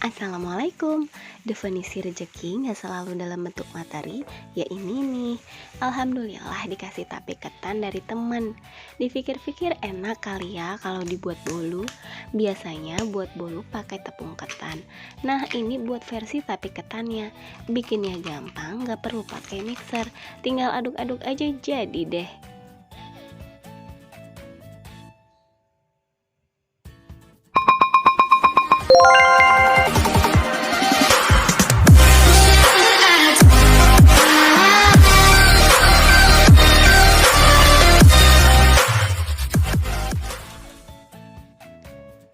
Assalamualaikum. Definisi rezeki nggak selalu dalam bentuk materi, ya ini nih. Alhamdulillah dikasih tape ketan dari temen. Dipikir-pikir enak kali ya kalau dibuat bolu. Biasanya buat bolu pakai tepung ketan. Nah ini buat versi tape ketannya. Bikinnya gampang, nggak perlu pakai mixer. Tinggal aduk-aduk aja jadi deh.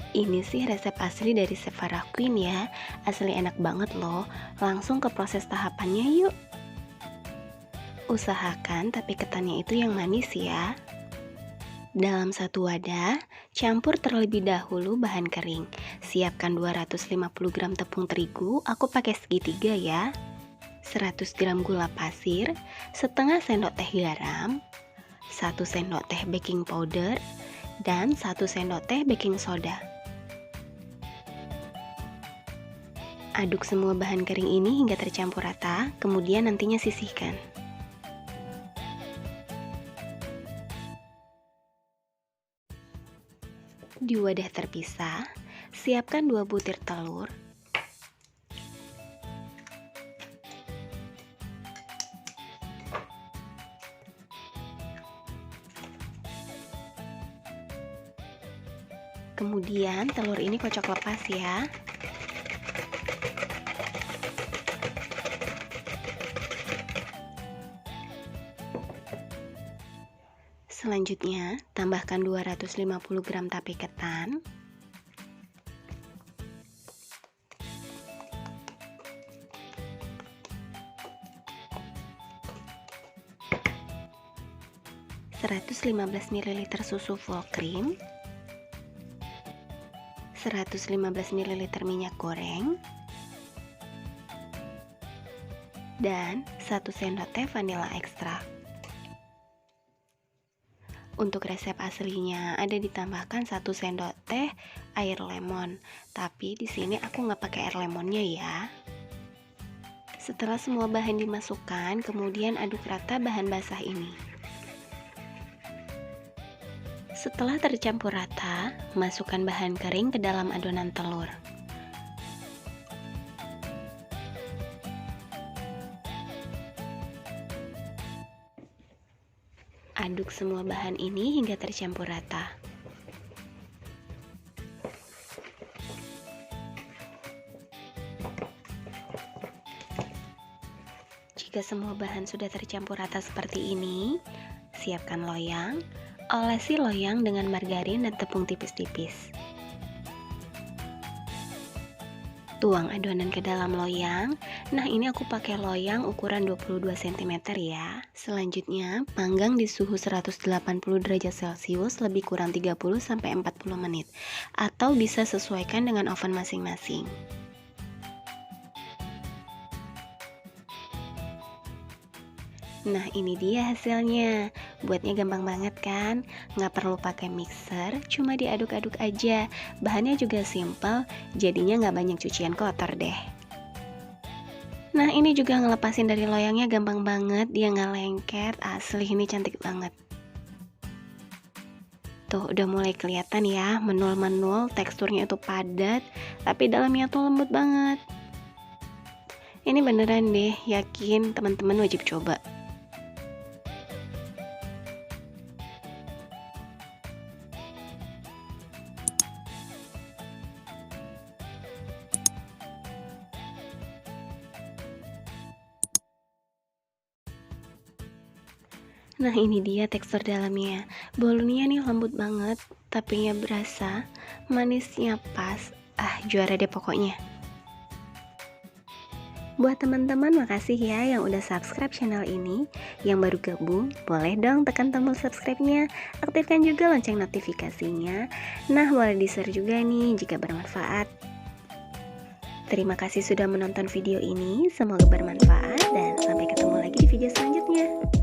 Ini sih resep asli dari Chef Farah Queen ya. Asli enak banget loh. Langsung ke proses tahapannya yuk. Usahakan tapi ketannya itu yang manis ya. Dalam satu wadah, campur terlebih dahulu bahan kering. Siapkan 250 gram tepung terigu, aku pakai segitiga ya. 100 gram gula pasir, setengah sendok teh garam, 1 sendok teh baking powder, dan 1 sendok teh baking soda. Aduk semua bahan kering ini hingga tercampur rata, kemudian nantinya sisihkan. Di wadah terpisah, siapkan 2 butir telur, kemudian telur ini kocok lepas ya. Selanjutnya, tambahkan 250 gram tape ketan, (115 ml) susu full cream, 115 ml minyak goreng, dan 1 sendok teh vanila ekstrak. Untuk resep aslinya ada ditambahkan 1 sendok teh air lemon, tapi di sini aku nggak pakai air lemonnya ya. Setelah semua bahan dimasukkan, kemudian aduk rata bahan basah ini. Setelah tercampur rata, masukkan bahan kering ke dalam adonan telur. Aduk semua bahan ini hingga tercampur rata. Jika semua bahan sudah tercampur rata seperti ini, siapkan loyang. Olesi loyang dengan margarin dan tepung tipis-tipis. Tuang adonan ke dalam loyang. Nah ini aku pakai loyang ukuran 22 cm ya. Selanjutnya panggang di suhu 180 derajat celcius lebih kurang 30-40 menit. Atau bisa sesuaikan dengan oven masing-masing. Nah ini dia hasilnya. Buatnya gampang banget kan? Nggak perlu pakai mixer, cuma diaduk-aduk aja. Bahannya juga simple, jadinya nggak banyak cucian kotor deh. Nah ini juga ngelepasin dari loyangnya gampang banget, dia nggak lengket, asli ini cantik banget. Tuh udah mulai kelihatan ya, menul-menul, teksturnya itu padat, tapi dalamnya tuh lembut banget. Ini beneran deh, yakin teman-teman wajib coba. Nah ini dia tekstur dalamnya. Bolunya nih lembut banget, tapi nggak berasa, manisnya pas. Juara deh pokoknya. Buat teman-teman makasih ya yang udah subscribe channel ini. Yang baru gabung, boleh dong tekan tombol subscribe-nya. Aktifkan juga lonceng notifikasinya. Nah boleh di-share juga nih jika bermanfaat. Terima kasih sudah menonton video ini, semoga bermanfaat dan sampai ketemu lagi di video selanjutnya.